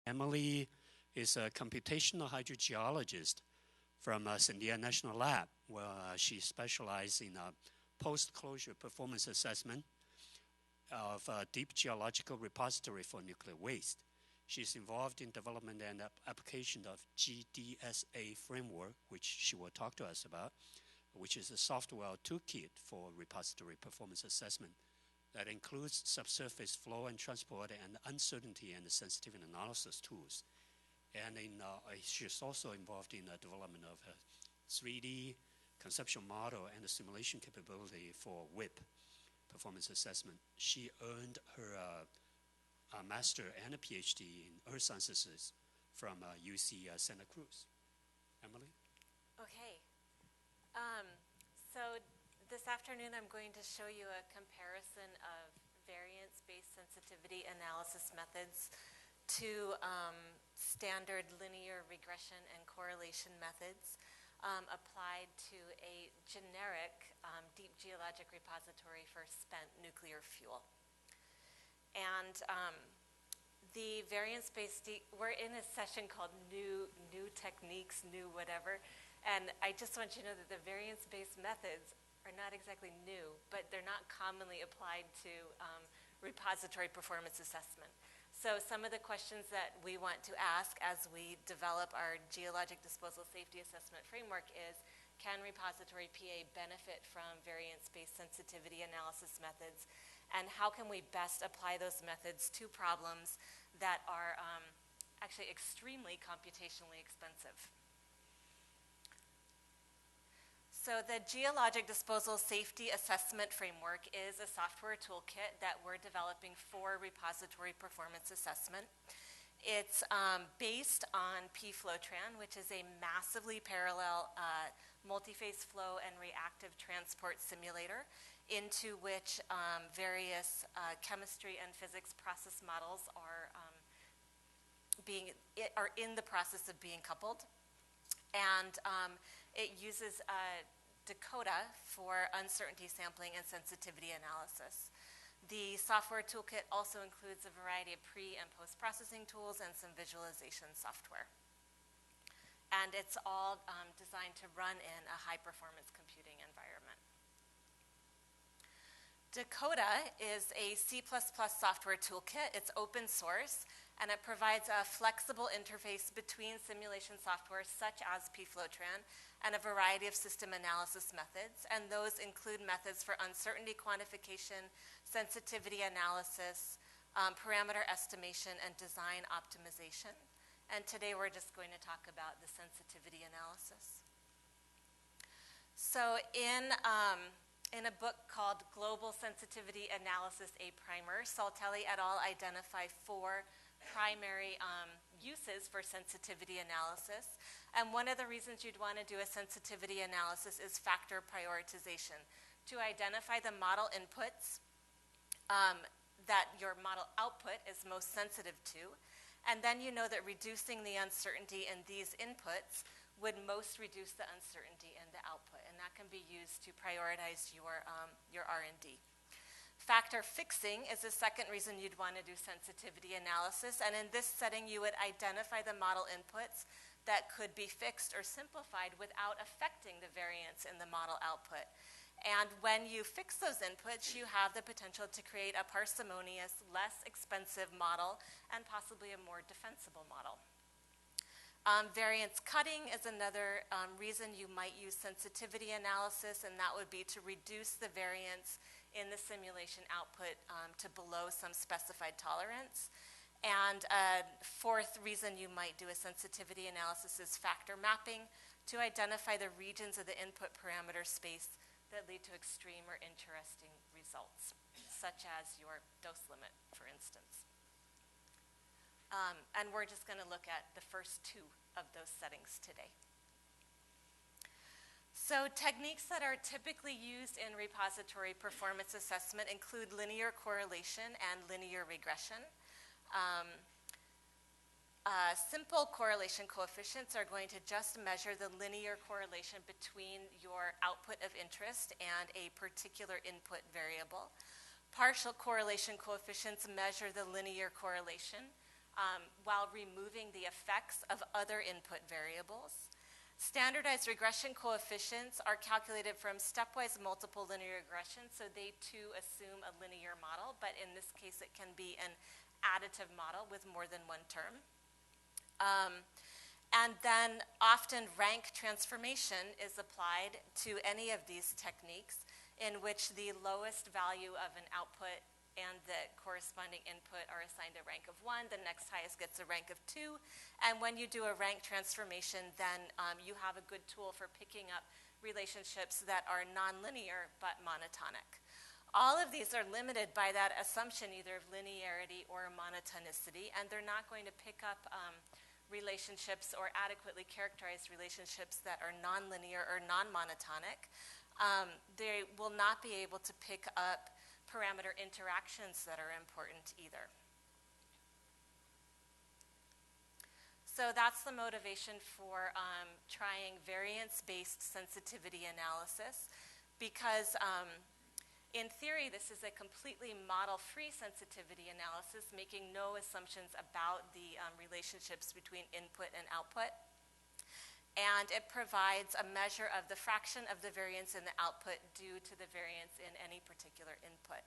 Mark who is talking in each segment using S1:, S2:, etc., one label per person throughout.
S1: Emily is a computational hydrogeologist from Sandia National Lab, where she specializes in post-closure performance assessment of a deep geological repository for nuclear waste. She's involved in development and application of GDSA framework, which she will talk to us about, which is a software toolkit for repository performance assessment that includes subsurface flow and transport and uncertainty and sensitivity analysis tools. And she's also involved in the development of a 3D conceptual model and a simulation capability for WIP, performance assessment. She earned her a master and a PhD in earth sciences from UC Santa Cruz. Emily?
S2: Okay. So this afternoon I'm going to show you a comparison of variance-based sensitivity analysis methods to standard linear regression and correlation methods applied to a generic deep geologic repository for spent nuclear fuel. And the variance-based, we're in a session called new techniques, new whatever, and I just want you to know that the variance-based methods are not exactly new, but they're not commonly applied to repository performance assessment. So some of the questions that we want to ask as we develop our geologic disposal safety assessment framework is, can repository PA benefit from variance-based sensitivity analysis methods? And how can we best apply those methods to problems that are actually extremely computationally expensive? So the Geologic Disposal Safety Assessment Framework is a software toolkit that we're developing for repository performance assessment. It's based on pFlowTran, which is a massively parallel multi-phase flow and reactive transport simulator into which various chemistry and physics process models are in the process of being coupled. And it uses Dakota for uncertainty sampling and sensitivity analysis. The software toolkit also includes a variety of pre- and post-processing tools and some visualization software. And it's all designed to run in a high-performance computing environment. Dakota is a C++ software toolkit. It's open source, and it provides a flexible interface between simulation software such as pFlowTran and a variety of system analysis methods. And those include methods for uncertainty quantification, sensitivity analysis, parameter estimation, and design optimization. And today we're just going to talk about the sensitivity analysis. So in a book called Global Sensitivity Analysis, a Primer, Saltelli et al. Identify 4 primary uses for sensitivity analysis. And one of the reasons you'd want to do a sensitivity analysis is factor prioritization, to identify the model inputs that your model output is most sensitive to. And then you know that reducing the uncertainty in these inputs would most reduce the uncertainty in the output, and that can be used to prioritize your R&D. Factor fixing is the second reason you'd want to do sensitivity analysis, and in this setting you would identify the model inputs that could be fixed or simplified without affecting the variance in the model output. And when you fix those inputs, you have the potential to create a parsimonious, less expensive model and possibly a more defensible model. Variance cutting is another reason you might use sensitivity analysis, and that would be to reduce the variance in the simulation output to below some specified tolerance. And a fourth reason you might do a sensitivity analysis is factor mapping, to identify the regions of the input parameter space that lead to extreme or interesting results, such as your dose limit, for instance. And we're just going to look at the first 2 of those settings today. So techniques that are typically used in repository performance assessment include linear correlation and linear regression. Simple correlation coefficients are going to just measure the linear correlation between your output of interest and a particular input variable. Partial correlation coefficients measure the linear correlation while removing the effects of other input variables. Standardized regression coefficients are calculated from stepwise multiple linear regression, so they too assume a linear model, but in this case it can be an additive model with more than one term. And then often rank transformation is applied to any of these techniques, in which the lowest value of an output and the corresponding input are assigned a rank of 1. The next highest gets a rank of 2. And when you do a rank transformation, then you have a good tool for picking up relationships that are nonlinear but monotonic. All of these are limited by that assumption either of linearity or monotonicity, and they're not going to pick up relationships or adequately characterized relationships that are nonlinear or non-monotonic. They will not be able to pick up parameter interactions that are important either. So that's the motivation for trying variance-based sensitivity analysis, because in theory this is a completely model-free sensitivity analysis, making no assumptions about the relationships between input and output. And it provides a measure of the fraction of the variance in the output due to the variance in any particular input.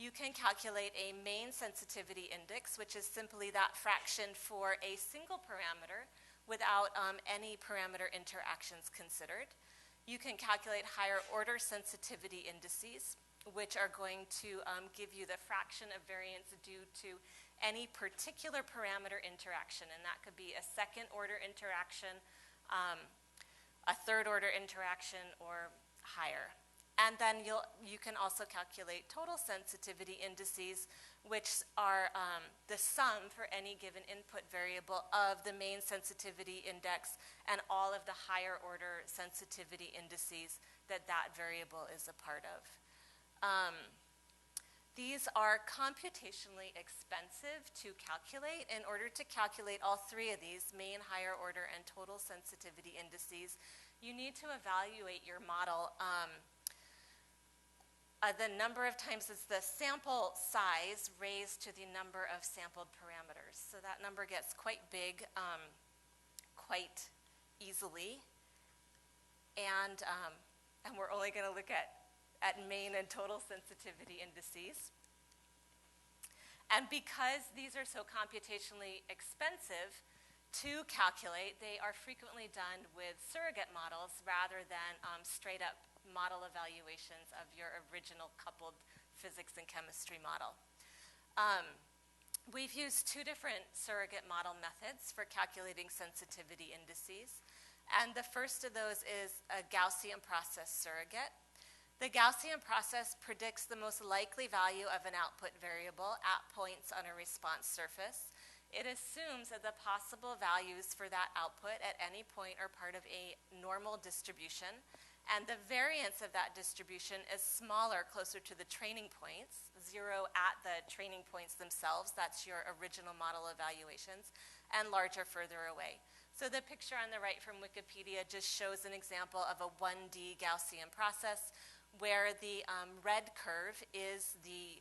S2: You can calculate a main sensitivity index, which is simply that fraction for a single parameter without any parameter interactions considered. You can calculate higher order sensitivity indices, which are going to give you the fraction of variance due to any particular parameter interaction, and that could be a second order interaction, a third order interaction, or higher. And then you can also calculate total sensitivity indices, which are the sum for any given input variable of the main sensitivity index and all of the higher order sensitivity indices that that variable is a part of. These are computationally expensive to calculate. In order to calculate all three of these, main, higher order, and total sensitivity indices, you need to evaluate your model. The number of times is the sample size raised to the number of sampled parameters. So that number gets quite big quite easily. And we're only going to look at main and total sensitivity indices. And because these are so computationally expensive to calculate, they are frequently done with surrogate models rather than straight up model evaluations of your original coupled physics and chemistry model. We've used two different surrogate model methods for calculating sensitivity indices. And the first of those is a Gaussian process surrogate. The Gaussian process predicts the most likely value of an output variable at points on a response surface. It assumes that the possible values for that output at any point are part of a normal distribution, and the variance of that distribution is smaller closer to the training points, 0 at the training points themselves, that's your original model evaluations, and larger further away. So the picture on the right from Wikipedia just shows an example of a 1D Gaussian process where the red curve is the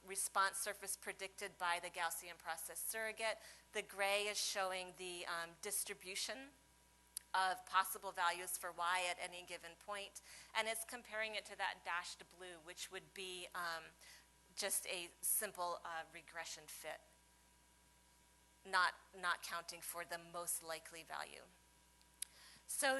S2: response surface predicted by the Gaussian process surrogate. The gray is showing the distribution of possible values for y at any given point, and it's comparing it to that dashed blue, which would be just a simple regression fit, not counting for the most likely value. So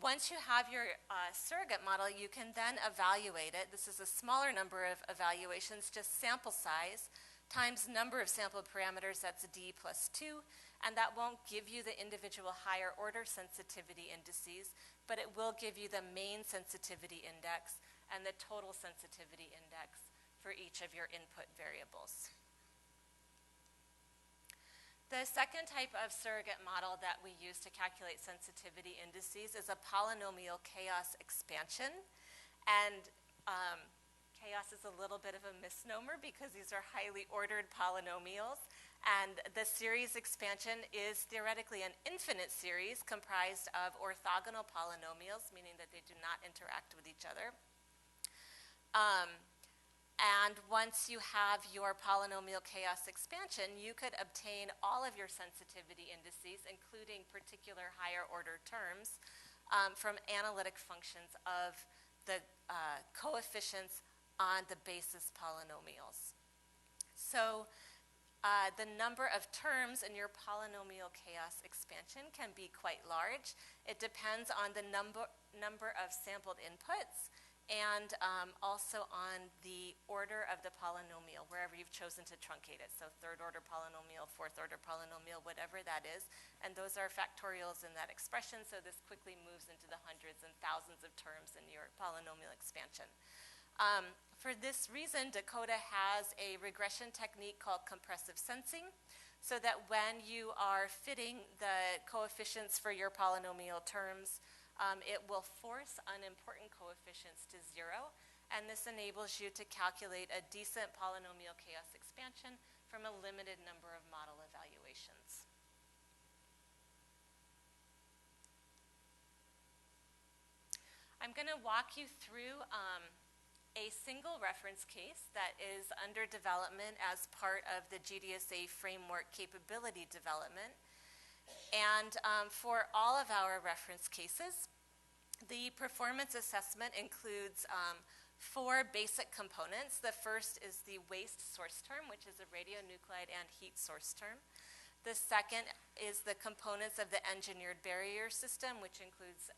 S2: once you have your surrogate model, you can then evaluate it. This is a smaller number of evaluations, just sample size times number of sampled parameters, that's d plus 2, and that won't give you the individual higher order sensitivity indices, but it will give you the main sensitivity index and the total sensitivity index for each of your input variables. The second type of surrogate model that we use to calculate sensitivity indices is a polynomial chaos expansion. And chaos is a little bit of a misnomer because these are highly ordered polynomials. And the series expansion is theoretically an infinite series comprised of orthogonal polynomials, meaning that they do not interact with each other. And once you have your polynomial chaos expansion, you could obtain all of your sensitivity indices, including particular higher order terms, from analytic functions of the coefficients on the basis polynomials. So the number of terms in your polynomial chaos expansion can be quite large. It depends on the number of sampled inputs and also on the order of the polynomial, wherever you've chosen to truncate it. So third order polynomial, fourth order polynomial, whatever that is. And those are factorials in that expression, so this quickly moves into the hundreds and thousands of terms in your polynomial expansion. For this reason, Dakota has a regression technique called compressive sensing, so that when you are fitting the coefficients for your polynomial terms, it will force unimportant coefficients to zero, and this enables you to calculate a decent polynomial chaos expansion from a limited number of model evaluations. I'm going to walk you through a single reference case that is under development as part of the GDSA framework capability development. And for all of our reference cases, the performance assessment includes 4 basic components. The first is the waste source term, which is a radionuclide and heat source term. The second is the components of the engineered barrier system, which includes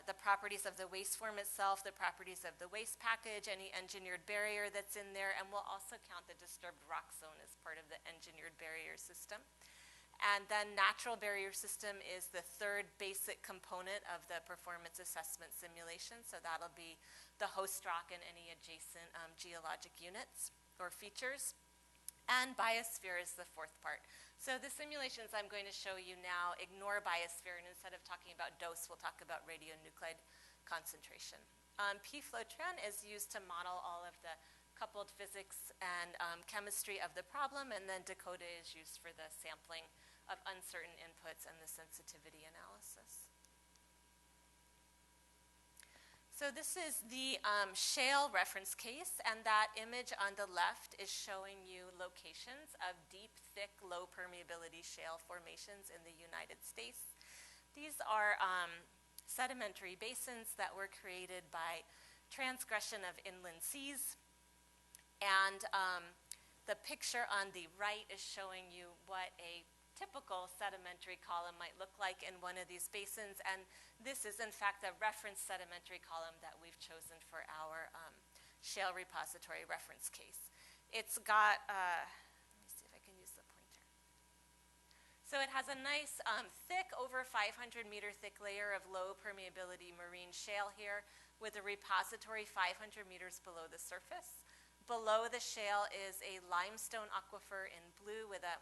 S2: the properties of the waste form itself, the properties of the waste package, any engineered barrier that's in there, and we'll also count the disturbed rock zone as part of the engineered barrier system. And then natural barrier system is the third basic component of the performance assessment simulation, so that'll be the host rock and any adjacent geologic units or features. And biosphere is the fourth part. So the simulations I'm going to show you now ignore biosphere, and instead of talking about dose, we'll talk about radionuclide concentration. P-Flotran is used to model all of the coupled physics and chemistry of the problem, and then Dakota is used for the sampling of uncertain inputs and the sensitivity analysis. So this is the shale reference case, and that image on the left is showing you locations of deep, thick, low permeability shale formations in the United States. These are sedimentary basins that were created by transgression of inland seas, and the picture on the right is showing you what a typical sedimentary column might look like in one of these basins, and this is in fact the reference sedimentary column that we've chosen for our shale repository reference case. It's got, let me see if I can use the pointer. So it has a nice thick, over 500 meter thick layer of low permeability marine shale here with a repository 500 meters below the surface. Below the shale is a limestone aquifer in blue with a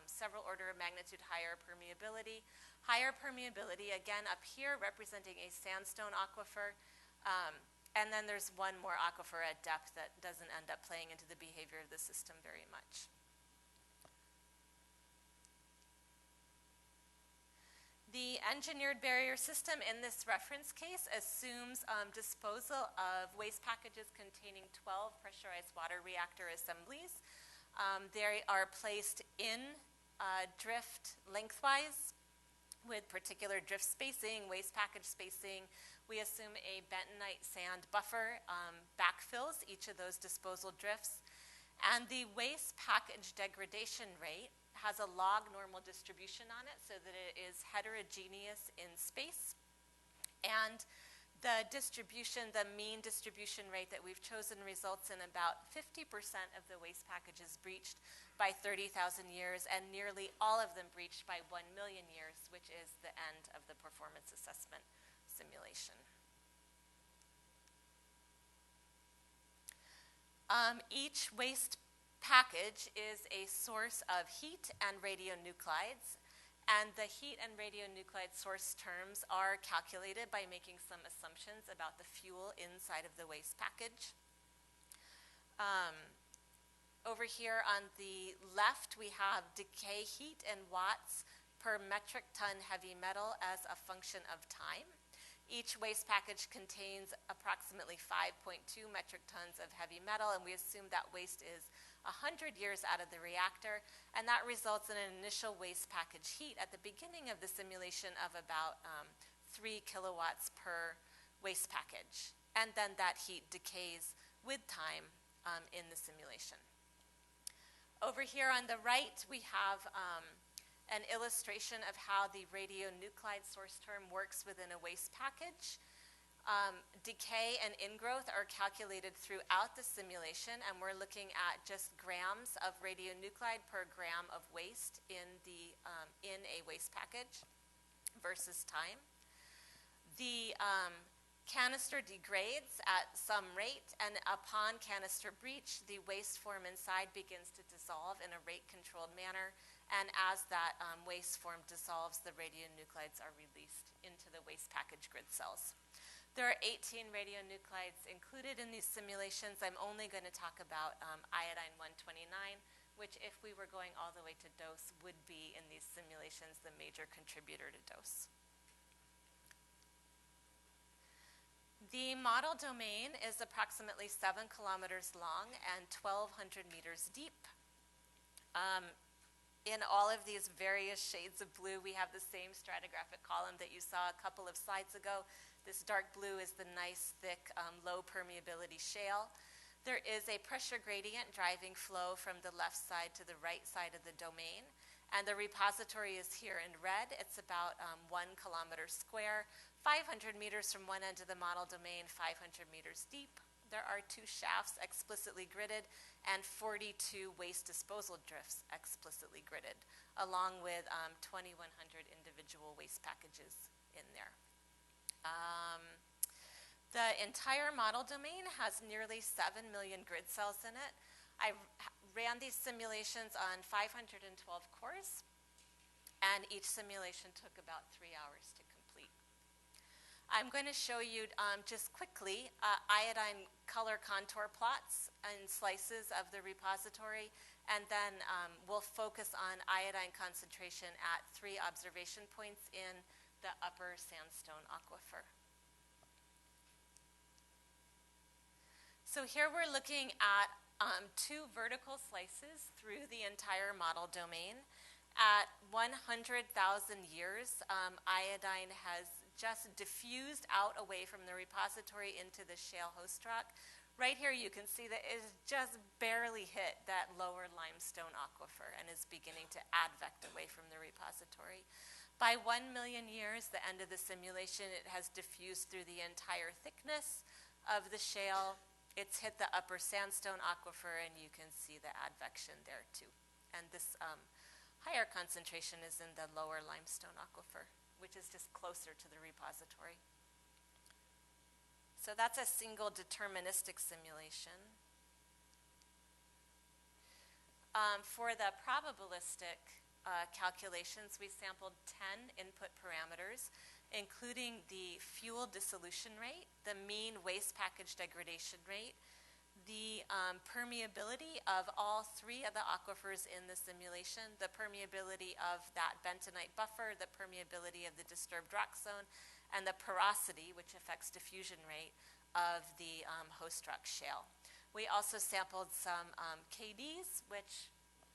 S2: several order of magnitude higher permeability. Higher permeability, again, up here representing a sandstone aquifer. And then there's one more aquifer at depth that doesn't end up playing into the behavior of the system very much. The engineered barrier system in this reference case assumes disposal of waste packages containing 12 pressurized water reactor assemblies. They are placed in drift lengthwise with particular drift spacing, waste package spacing. We assume a bentonite sand buffer backfills each of those disposal drifts. And the waste package degradation rate has a log normal distribution on it so that it is heterogeneous in space. And the distribution, the mean distribution rate that we've chosen results in about 50% of the waste packages breached by 30,000 years, and nearly all of them breached by 1 million years, which is the end of the performance assessment simulation. Each waste package is a source of heat and radionuclides. And the heat and radionuclide source terms are calculated by making some assumptions about the fuel inside of the waste package. Over here on the left, we have decay heat in watts per metric ton heavy metal as a function of time. Each waste package contains approximately 5.2 metric tons of heavy metal, and we assume that waste is 100 years out of the reactor, and that results in an initial waste package heat at the beginning of the simulation of about 3 kilowatts per waste package. And then that heat decays with time in the simulation. Over here on the right, we have an illustration of how the radionuclide source term works within a waste package. Decay and ingrowth are calculated throughout the simulation, and we're looking at just grams of radionuclide per gram of waste in a waste package versus time. The canister degrades at some rate, and upon canister breach, the waste form inside begins to dissolve in a rate-controlled manner, and as that waste form dissolves, the radionuclides are released into the waste package grid cells. There are 18 radionuclides included in these simulations. I'm only going to talk about iodine-129, which, if we were going all the way to dose, would be in these simulations the major contributor to dose. The model domain is approximately 7 kilometers long and 1,200 meters deep. In all of these various shades of blue, we have the same stratigraphic column that you saw a couple of slides ago. This dark blue is the nice, thick, low permeability shale. There is a pressure gradient driving flow from the left side to the right side of the domain, and the repository is here in red. It's about 1 kilometer square, 500 meters from one end of the model domain, 500 meters deep. There are 2 shafts explicitly gridded and 42 waste disposal drifts explicitly gridded, along with 2,100 individual waste packages in there. The entire model domain has nearly 7 million grid cells in it. I ran these simulations on 512 cores, and each simulation took about 3 hours to complete. I'm going to show you just quickly iodine color contour plots and slices of the repository, and then we'll focus on iodine concentration at 3 observation points in the upper sandstone aquifer. So here we're looking at 2 vertical slices through the entire model domain. At 100,000 years, iodine has just diffused out away from the repository into the shale host rock. Right here you can see that it's just barely hit that lower limestone aquifer and is beginning to advect away from the repository. By 1 million years, the end of the simulation, it has diffused through the entire thickness of the shale. It's hit the upper sandstone aquifer, and you can see the advection there too. And this higher concentration is in the lower limestone aquifer, which is just closer to the repository. So that's a single deterministic simulation. For the probabilistic calculations, we sampled 10 input parameters, including the fuel dissolution rate, the mean waste package degradation rate, the permeability of all 3 of the aquifers in the simulation, the permeability of that bentonite buffer, the permeability of the disturbed rock zone, and the porosity, which affects diffusion rate, of the host rock shale. We also sampled some KDs, which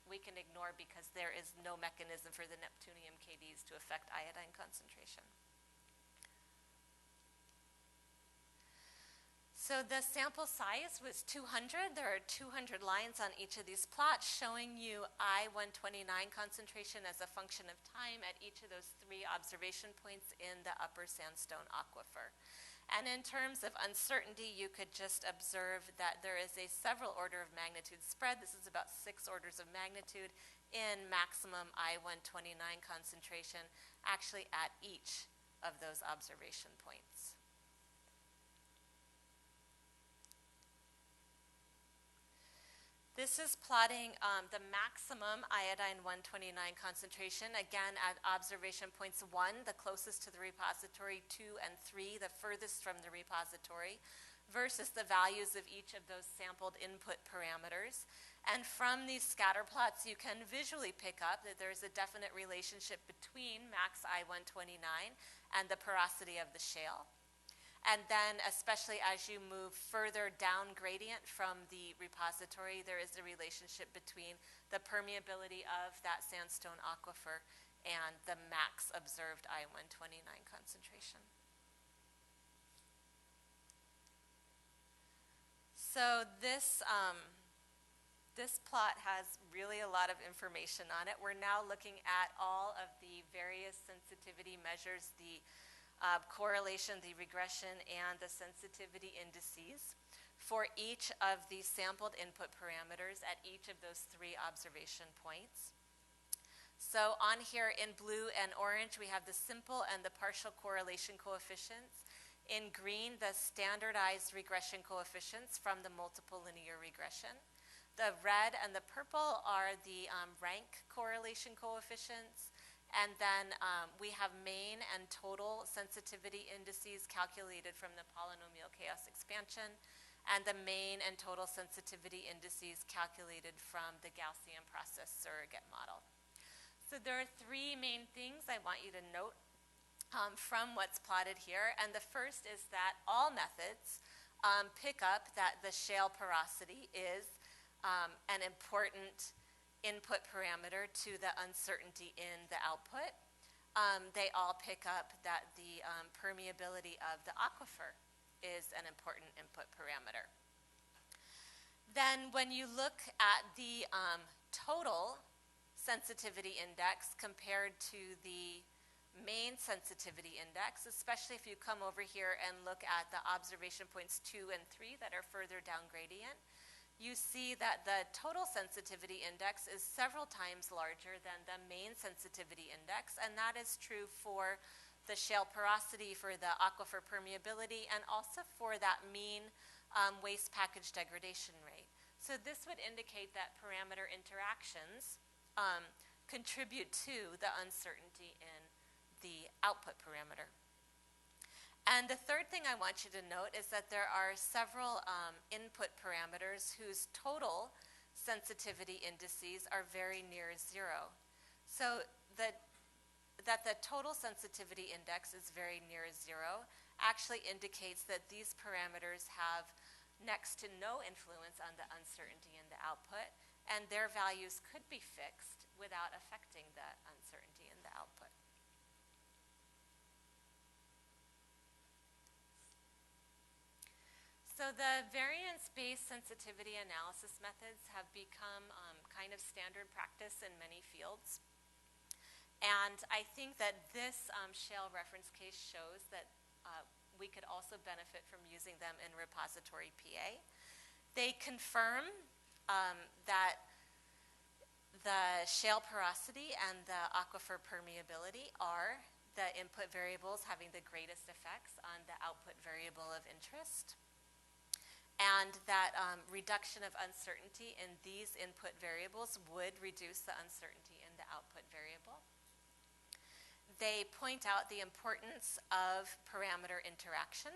S2: we can ignore because there is no mechanism for the neptunium KDs to affect iodine concentration. So the sample size was 200. There are 200 lines on each of these plots showing you I-129 concentration as a function of time at each of those 3 observation points in the upper sandstone aquifer. And in terms of uncertainty, you could just observe that there is a several order of magnitude spread. This is about 6 orders of magnitude in maximum I-129 concentration, actually at each of those observation points. This is plotting the maximum iodine-129 concentration, again at observation points 1, the closest to the repository, 2 and 3, the furthest from the repository, versus the values of each of those sampled input parameters. And from these scatter plots, you can visually pick up that there's a definite relationship between max I-129 and the porosity of the shale. And then, especially as you move further down gradient from the repository, there is a relationship between the permeability of that sandstone aquifer and the max observed I-129 concentration. So this plot has really a lot of information on it. We're now looking at all of the various sensitivity measures, the correlation, the regression, and the sensitivity indices for each of the sampled input parameters at each of those 3 observation points. So on here in blue and orange, we have the simple and the partial correlation coefficients. In green, the standardized regression coefficients from the multiple linear regression. The red and the purple are the rank correlation coefficients. And then we have mean and total sensitivity indices calculated from the polynomial chaos expansion, and the mean and total sensitivity indices calculated from the Gaussian process surrogate model. So there are 3 main things I want you to note from what's plotted here. And the first is that all methods pick up that the shale porosity is an important input parameter to the uncertainty in the output. They all pick up that the permeability of the aquifer is an important input parameter. Then when you look at the total sensitivity index compared to the main sensitivity index, especially if you come over here and look at the observation points 2 and 3 that are further down gradient, you see that the total sensitivity index is several times larger than the main sensitivity index, and that is true for the shale porosity, for the aquifer permeability, and also for that mean waste package degradation rate. So this would indicate that parameter interactions contribute to the uncertainty in the output parameter. And the third thing I want you to note is that there are several input parameters whose total sensitivity indices are very near 0. So that the total sensitivity index is very near 0 actually indicates that these parameters have next to no influence on the uncertainty in the output, and their values could be fixed without affecting the uncertainty in the output. So the variance-based sensitivity analysis methods have become kind of standard practice in many fields. And I think that this shale reference case shows that we could also benefit from using them in repository PA. They confirm that the shale porosity and the aquifer permeability are the input variables having the greatest effects on the output variable of interest, and that reduction of uncertainty in these input variables would reduce the uncertainty in the output variable. They point out the importance of parameter interaction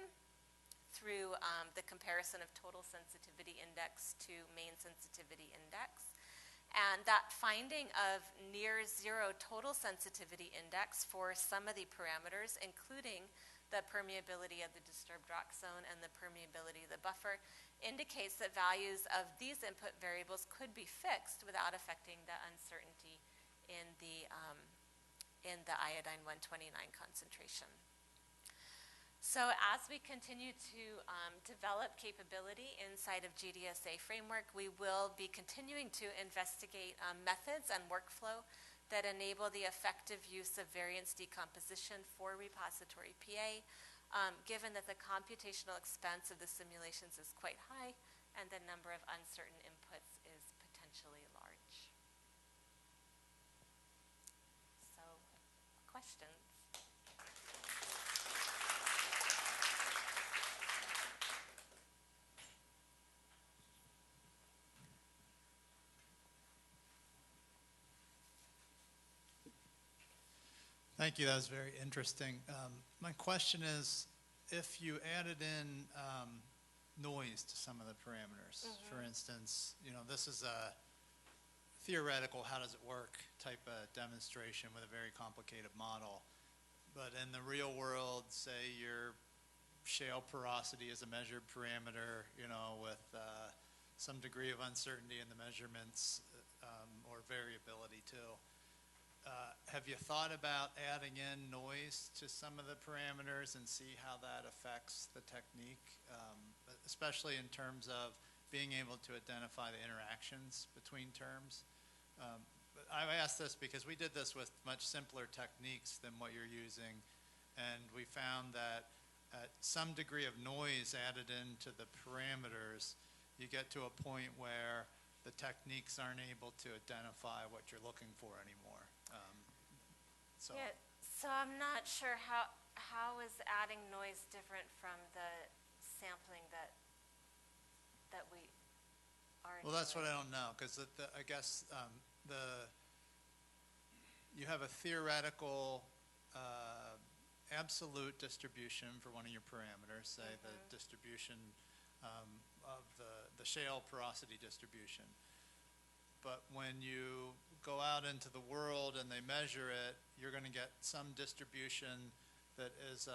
S2: through the comparison of total sensitivity index to main sensitivity index. And that finding of near 0 total sensitivity index for some of the parameters, including the permeability of the disturbed rock zone and the permeability of the buffer, indicates that values of these input variables could be fixed without affecting the uncertainty in the iodine 129 concentration. So as we continue to develop capability inside of GDSA framework, we will be continuing to investigate methods and workflow that enable the effective use of variance decomposition for repository PA, given that the computational expense of the simulations is quite high and the number of uncertain inputs is potentially large. So, questions?
S3: Thank you. That was very interesting. My question is, if you added in noise to some of the parameters, for instance, this is a theoretical how does it work type of demonstration with a very complicated model. But in the real world, say you're shale porosity as a measured parameter, with some degree of uncertainty in the measurements or variability too. Have you thought about adding in noise to some of the parameters and see how that affects the technique, especially in terms of being able to identify the interactions between terms? But I ask this because we did this with much simpler techniques than what you're using, and we found that at some degree of noise added into the parameters, you get to a point where the techniques aren't able to identify what you're looking for anymore.
S2: Yeah, so I'm not sure how is adding noise different from the sampling that we are
S3: Well, that's
S2: doing?
S3: what I don't know, because I guess you have a theoretical absolute distribution for one of your parameters, say the distribution of the shale porosity distribution. But when you go out into the world and they measure it, you're going to get some distribution that is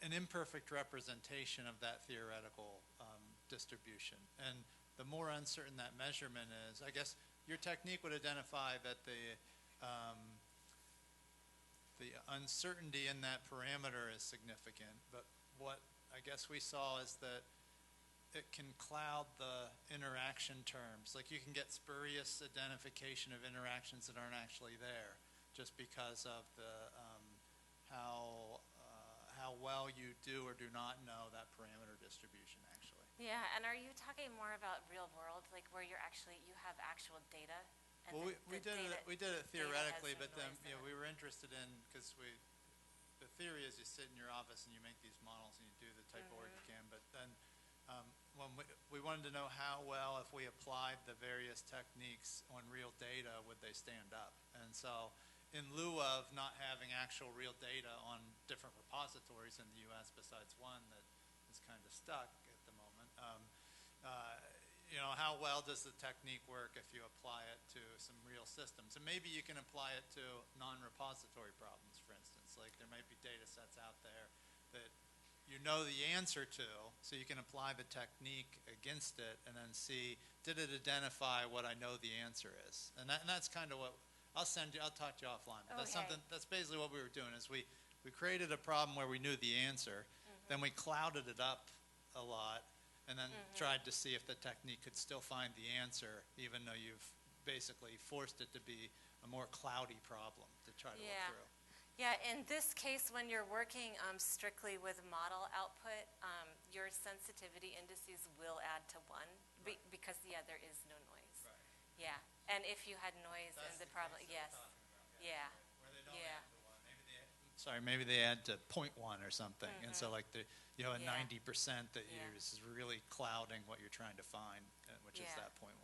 S3: an imperfect representation of that theoretical distribution. And the more uncertain that measurement is, I guess your technique would identify that the uncertainty in that parameter is significant. But what I guess we saw is that it can cloud the interaction terms. Like you can get spurious identification of interactions that aren't actually there just because of the how well you do or do not know that parameter distribution actually.
S2: Yeah, and are you talking more about real world, like where you have actual data? And
S3: Well,
S2: the
S3: we did it theoretically,
S2: data has
S3: but then
S2: noise in it.
S3: we were interested in, because the theory is you sit in your office and you make these models and you do the type of work you can, but then when we wanted to know how well, if we applied the various techniques on real data, would they stand up? And so in lieu of not having actual real data on different repositories in the US besides one that is kind of stuck at the moment, how well does the technique work if you apply it to some real systems? And maybe you can apply it to non-repository problems, for instance. Like there might be data sets out there that you know the answer to, so you can apply the technique against it and then see, did it identify what I know the answer is? And that's kind of what, I'll talk to you offline. But that's basically what we were doing, is we created a problem where we knew the answer, then we clouded it up a lot, and then tried to see if the technique could still find the answer, even though you've basically forced it to be a more cloudy problem to try to look through.
S2: Yeah, in this case, when you're working strictly with model output, your sensitivity indices will add to 1 because, there is no noise.
S3: Right.
S2: Yeah, and if you had noise in the problem, yes. Yeah.
S3: Where they don't add to 1. Maybe they add to 0.1 or something. And so like you have a 90% that is really clouding what you're trying to find, which is that 0.1.